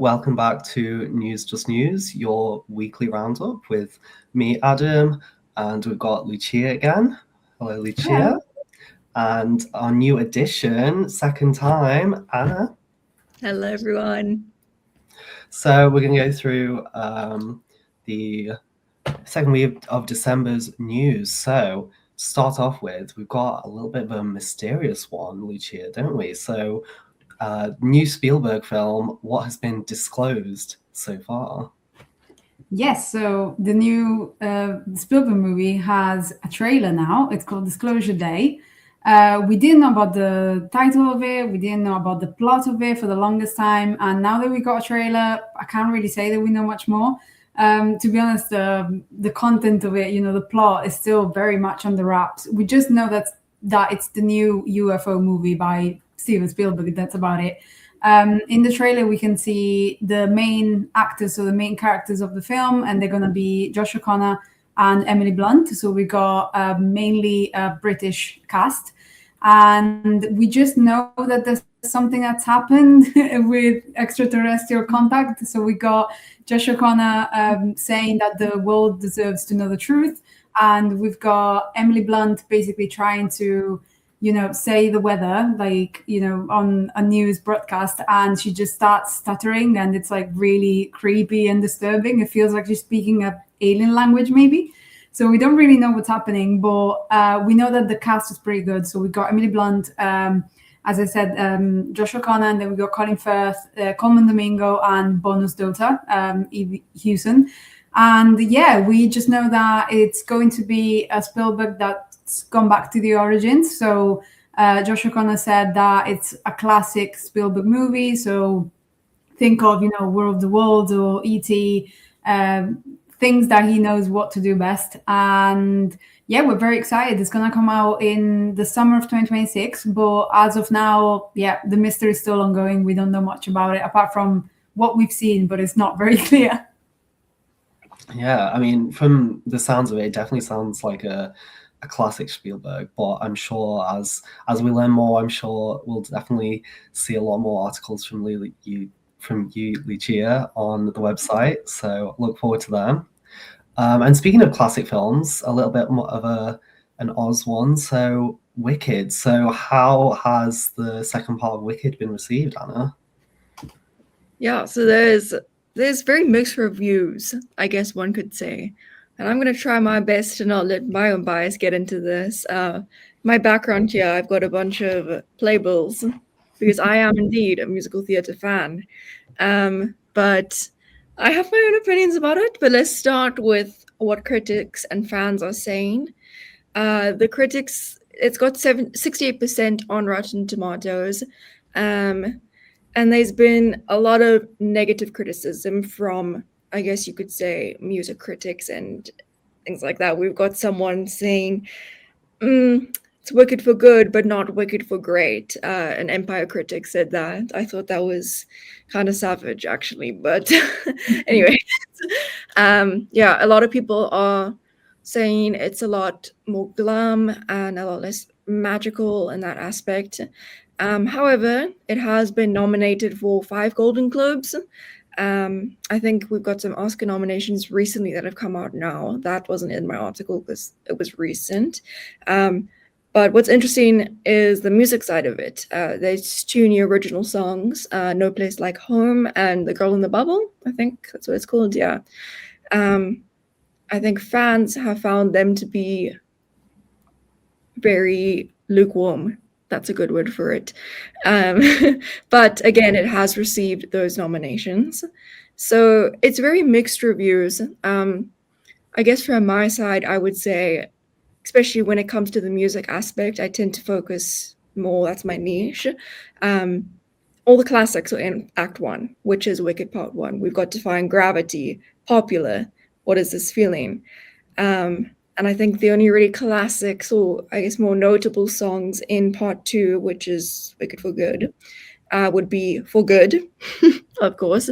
welcome back to News Just News, your weekly roundup with me, Adam, and we've got Lucia again. Hello, Lucia. Hello. And our new addition, second time, Anna. Hello, everyone. So we're going to go through the second week of December's news. So to start off with, we've got a little bit of a mysterious one, Lucia, don't we? So new Spielberg film, what has been disclosed so far? Yes, so the new Spielberg movie has a trailer now. It's called Disclosure Day. We didn't know about the title of it. We didn't know about the plot of it for the longest time. And now that we got a trailer, I can't really say that we know much more. To be honest, the content of it, the plot is still very much on the wraps. We just know that it's the new UFO movie by Steven Spielberg. That's about it. In the trailer, we can see the main actors, so the main characters of the film, and they're going to be Josh O'Connor and Emily Blunt. So we got mainly a British cast. And we just know that there's something that's happened with extraterrestrial contact. So we got Josh O'Connor saying that the world deserves to know the truth. And we've got Emily Blunt basically trying to say the weather, on a news broadcast, and she just starts stuttering, and it's like really creepy and disturbing. It feels like she's speaking an alien language, maybe. So we don't really know what's happening, but we know that the cast is pretty good. So we got Emily Blunt, as I said, Josh O'Connor, and then we got Colin Firth, Coleman Domingo, and Bono's daughter, Eve Hewson. And yeah, we just know that it's going to be a Spielberg that's gone back to the origins. So Josh O'Connor said that it's a classic Spielberg movie. So think of, War of the Worlds or E.T., things that he knows what to do best. And yeah, we're very excited. It's going to come out in the summer of 2026. But as of now, yeah, the mystery is still ongoing. We don't know much about it apart from what we've seen, but it's not very clear. Yeah, I mean, from the sounds of it, it definitely sounds like a classic Spielberg, but I'm sure as we learn more, I'm sure we'll definitely see a lot more articles from you, Lucia, on the website. So look forward to them. And speaking of classic films, a little bit more of an Oz one. So Wicked. So how has the second part of Wicked been received, Anna? Yeah, so there's very mixed reviews, I guess one could say. And I'm going to try my best to not let my own bias get into this. My background here, I've got a bunch of playbills because I am indeed a musical theatre fan. But I have my own opinions about it. But let's start with what critics and fans are saying. The critics, it's got 68% on Rotten Tomatoes. And there's been a lot of negative criticism from, I guess you could say, music critics and things like that. We've got someone saying, it's wicked for good, but not wicked for great. An Empire critic said that. I thought that was kind of savage, actually. But anyway, yeah, a lot of people are saying it's a lot more glam and a lot less magical in that aspect. However, it has been nominated for 5 Golden Globes. I think we've got some Oscar nominations recently that have come out now. That wasn't in my article because it was recent. But what's interesting is the music side of it. There's 2 new original songs, No Place Like Home and The Girl in the Bubble. I think that's what it's called, yeah. I think fans have found them to be very lukewarm. That's a good word for it. But again, it has received those nominations. So it's very mixed reviews. I guess from my side, I would say, especially when it comes to the music aspect, I tend to focus more, that's my niche. All the classics are in Act 1, which is Wicked Part 1. We've got Defying Gravity, Popular, What Is This Feeling? And I think the only really classics, or I guess more notable songs in Part 2, which is Wicked for Good, would be For Good, of course,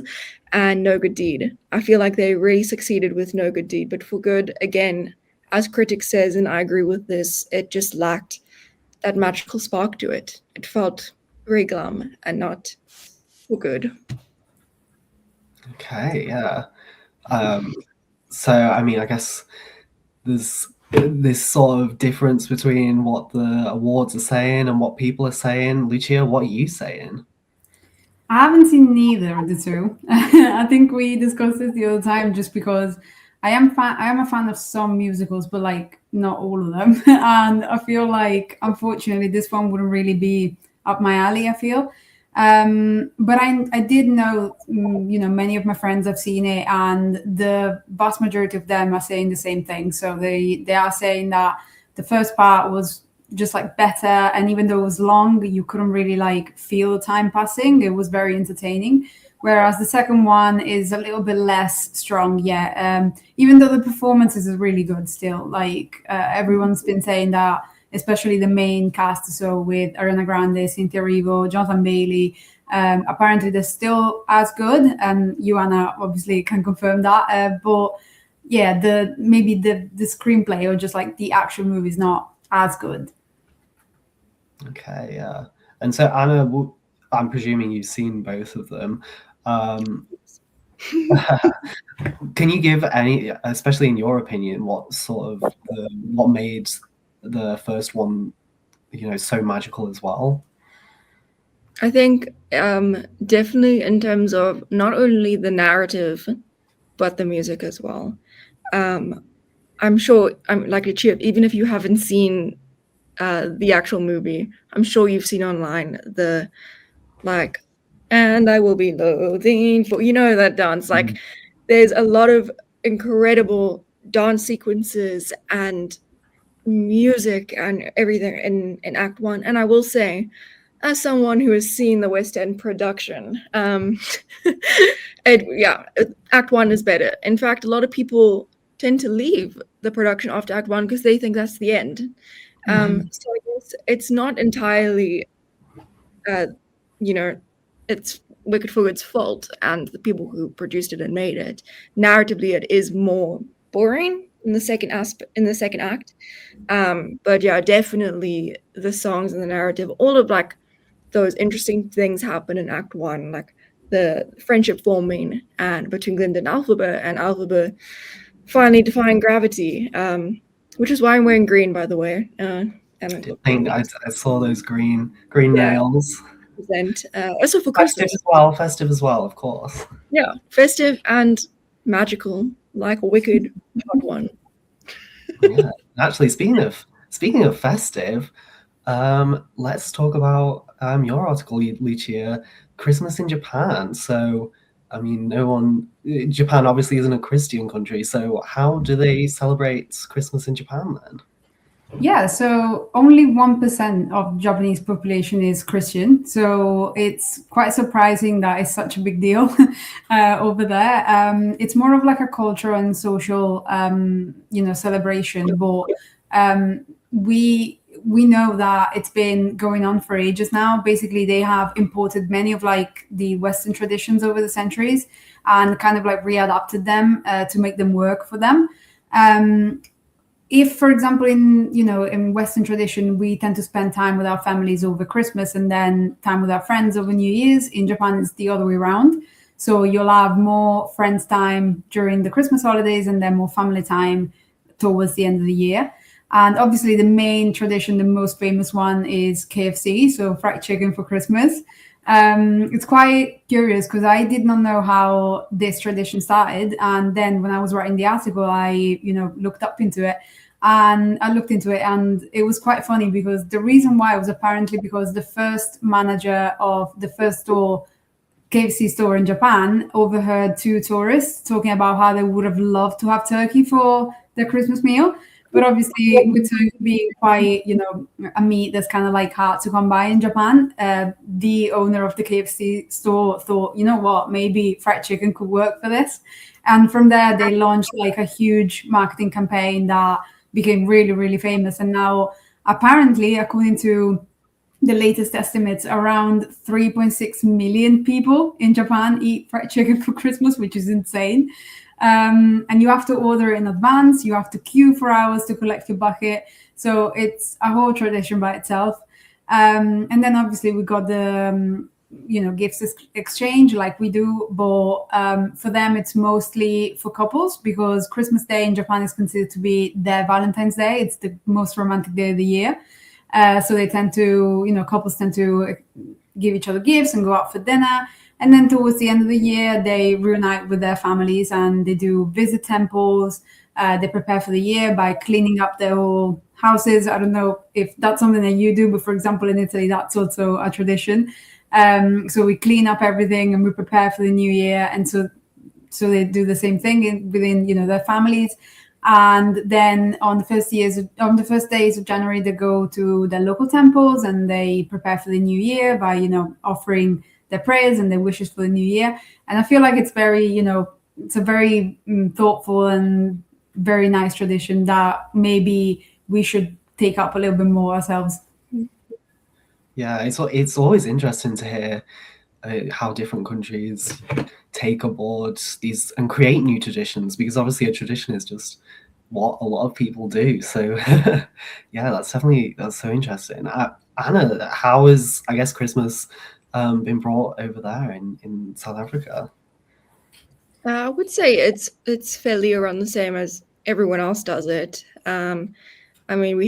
and No Good Deed. I feel like they really succeeded with No Good Deed, but For Good, again, as critics says, and I agree with this, it just lacked that magical spark to it. It felt very glam and not for good. Okay, yeah. So I mean, I guess there's this sort of difference between what the awards are saying and what people are saying. Lucia, what are you saying? I haven't seen neither of the two. I think we discussed this the other time, just because I am a fan of some musicals, but like not all of them. And I feel like unfortunately this one wouldn't really be up my alley, I feel. But I did know, many of my friends have seen it, and the vast majority of them are saying the same thing. So they are saying that the first part was just like better, and even though it was long, you couldn't really like feel the time passing. It was very entertaining, whereas the second one is a little bit less strong. Yeah, even though the performances are really good still. Like everyone's been saying that, especially the main cast, so with Ariana Grande, Cynthia Erivo, Jonathan Bailey, apparently they're still as good, and Joanna obviously can confirm that. But yeah, maybe the screenplay or just like the actual movie is not as good. Okay, yeah. And so Anna, I'm presuming you've seen both of them. Can you give any, especially in your opinion, what what made the first one, so magical as well? I think definitely in terms of not only the narrative, but the music as well. I'm sure, I'm like a chip, even if you haven't seen the actual movie, I'm sure you've seen online the like, and I will be loathing for, that dance. Like, there's a lot of incredible dance sequences and music and everything in Act One. And I will say, as someone who has seen the West End production, Act One is better. In fact, a lot of people tend to leave the production after Act One because they think that's the end. So I guess it's not entirely, it's Wicked for Good's fault and the people who produced it and made it. Narratively, it is more boring in the second act. But yeah, definitely the songs and the narrative, all of like those interesting things happen in Act One, like the friendship forming and between Glinda and Alphaba finally defying gravity, which is why I'm wearing green, by the way. I saw those green nails. Also for Christmas. Festive as well, of course. Yeah, festive and magical, like a wicked Part One. Yeah. Actually, speaking of festive, let's talk about your article, Lucia, Christmas in Japan. So, I mean, Japan obviously isn't a Christian country, so how do they celebrate Christmas in Japan then? Yeah, so only 1% of Japanese population is Christian. So it's quite surprising that it's such a big deal over there. It's more of like a cultural and social, celebration. But we know that it's been going on for ages now. Basically, they have imported many of like the Western traditions over the centuries and kind of like readapted them to make them work for them. If, for example, in Western tradition, we tend to spend time with our families over Christmas and then time with our friends over New Year's, in Japan, it's the other way around. So you'll have more friends time during the Christmas holidays and then more family time towards the end of the year. And obviously the main tradition, the most famous one, is KFC, so fried chicken for Christmas. It's quite curious because I did not know how this tradition started. And then when I was writing the article, I, looked into it. And it was quite funny because the reason why was apparently because the first manager of the first KFC store in Japan overheard two tourists talking about how they would have loved to have turkey for their Christmas meal. But obviously, with turkey being quite, a meat that's kind of like hard to come by in Japan, the owner of the KFC store thought, you know what, maybe fried chicken could work for this. And from there, they launched like a huge marketing campaign that became really, really famous. And now, apparently, according to the latest estimates, around 3.6 million people in Japan eat fried chicken for Christmas, which is insane. And you have to order in advance. You have to queue for hours to collect your bucket. So it's a whole tradition by itself. And then obviously we got the gifts exchange like we do, but for them it's mostly for couples, because Christmas Day in Japan is considered to be their Valentine's Day. It's the most romantic day of the year. So they tend to, couples tend to give each other gifts and go out for dinner. And then towards the end of the year, they reunite with their families and they do visit temples. They prepare for the year by cleaning up their whole houses. I don't know if that's something that you do, but for example, in Italy, that's also a tradition. So we clean up everything and we prepare for the new year. And so they do the same thing within, their families. And then on the first days of January, they go to their local temples and they prepare for the new year by, offering their prayers and their wishes for the new year. And I feel like it's very, it's a very thoughtful and very nice tradition that maybe we should take up a little bit more ourselves. Yeah, it's always interesting to hear how different countries take aboard these and create new traditions, because obviously a tradition is just what a lot of people do. So yeah, that's so interesting. Anna, how has, I guess, Christmas been brought over there in South Africa? I would say it's fairly around the same as everyone else does it. I mean, we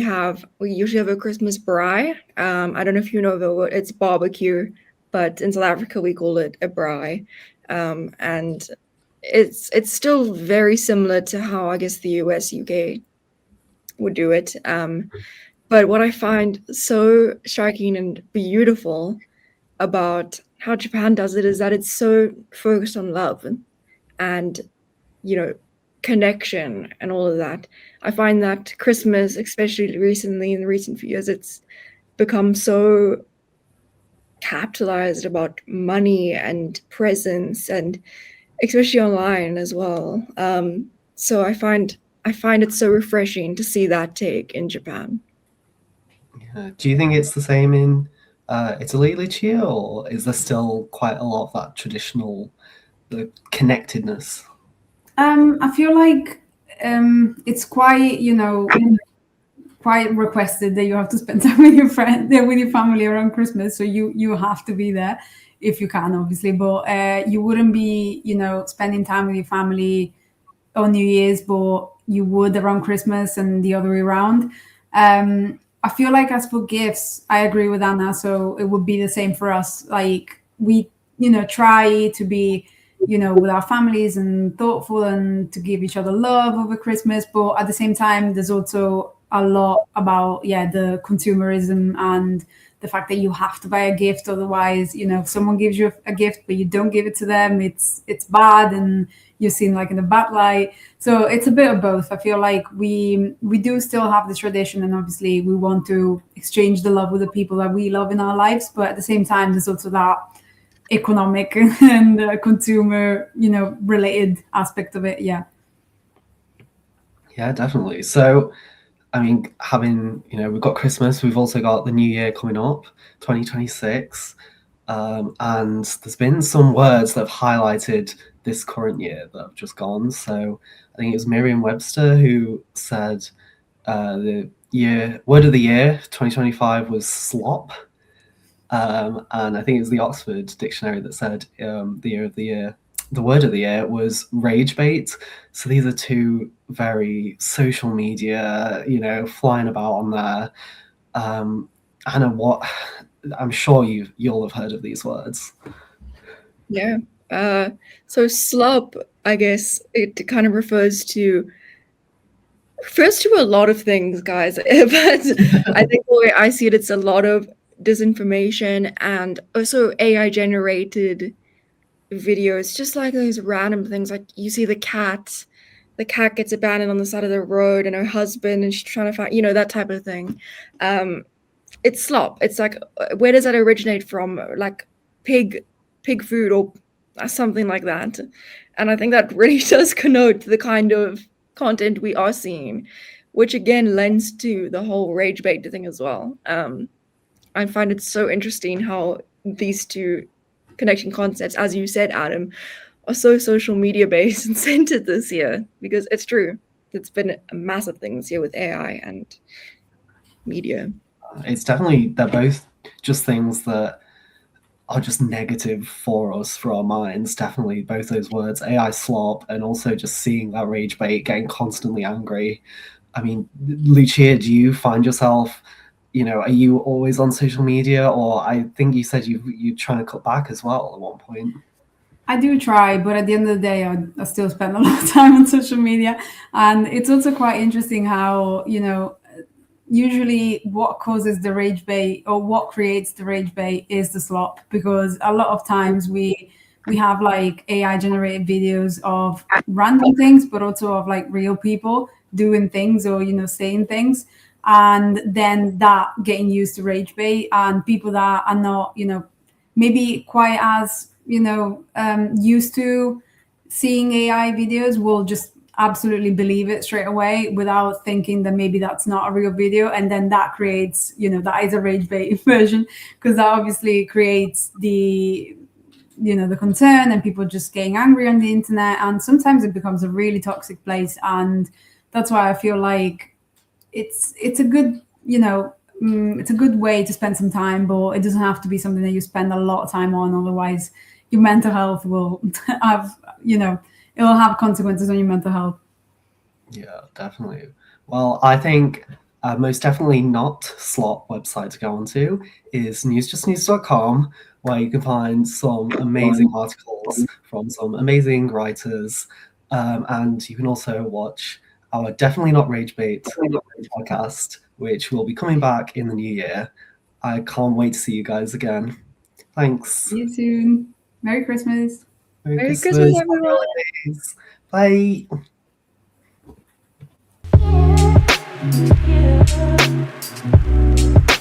usually have a Christmas braai. I don't know if you know it's barbecue, but in South Africa we call it a braai, and it's still very similar to how I guess the US, UK would do it. But what I find so striking and beautiful about how Japan does it is that it's so focused on love and connection and all of that. I find that Christmas, especially recently in the recent few years, it's become so capitalized about money and presents, and especially online as well. So I find it so refreshing to see that take in Japan. Yeah. Do you think it's the same in Italy, Lucia, or is there still quite a lot of that traditional connectedness? I feel like it's quite, quite requested that you have to spend time with your with your family around Christmas. So you have to be there if you can, obviously. But you wouldn't be, spending time with your family on New Year's, but you would around Christmas and the other way around. I feel like as for gifts, I agree with Anna. So it would be the same for us. Like we, try to be, with our families and thoughtful and to give each other love over Christmas. But at the same time, there's also a lot about, the consumerism and the fact that you have to buy a gift. Otherwise, if someone gives you a gift, but you don't give it to them, it's bad and you're seen like in a bad light. So it's a bit of both. I feel like we do still have the tradition, and obviously we want to exchange the love with the people that we love in our lives. But at the same time, there's also that economic and consumer, related aspect of it. Yeah, definitely. So I mean, we've got Christmas, we've also got the new year coming up, 2026, and there's been some words that have highlighted this current year that have just gone. So I think it was Merriam-Webster who said the word of the year 2025 was slop. And I think it was the Oxford Dictionary that said the word of the year was rage bait. So these are two very social media, flying about on there. Anna, I'm sure you'll have heard of these words. Yeah. So slop, I guess it kind of refers to a lot of things, guys. But I think the way I see it, it's a lot of disinformation and also AI generated videos, just like those random things. Like you see the cat gets abandoned on the side of the road and her husband, and she's trying to find, that type of thing. It's slop. It's like, where does that originate from? Like pig food or something like that. And I think that really does connote the kind of content we are seeing, which again lends to the whole rage bait thing as well. I find it so interesting how these two connection concepts, as you said, Adam, are so social media based and centered this year, because it's true. It's been a massive thing this year with AI and media. It's definitely, they're both just things that are just negative for us, for our minds. Definitely both those words, AI slop, and also just seeing that rage bait, getting constantly angry. I mean, Lucia, do you find yourself, are you always on social media, or I think you said you're trying to cut back as well at one point? I do try, but at the end of the day, I still spend a lot of time on social media. And it's also quite interesting how, usually what causes the rage bait or what creates the rage bait is the slop, because a lot of times we have like AI generated videos of random things, but also of like real people doing things or, saying things. And then that getting used to rage bait, and people that are not, maybe quite as used to seeing AI videos will just absolutely believe it straight away without thinking that maybe that's not a real video, and then that creates, that is a rage bait version, because that obviously creates the the concern and people just getting angry on the internet, and sometimes it becomes a really toxic place. And that's why I feel like it's a good it's a good way to spend some time, but it doesn't have to be something that you spend a lot of time on. Otherwise, your mental health will have, it will have consequences on your mental health. Yeah, definitely. Well, I think most definitely not slot website to go onto is newsjustnews.com, where you can find some amazing articles from some amazing writers. And you can also watch our Definitely Not Rage Bait podcast, which will be coming back in the new year. I can't wait to see you guys again. Thanks. See you soon. Merry Christmas. Merry Christmas, everyone. Happy holidays. Bye.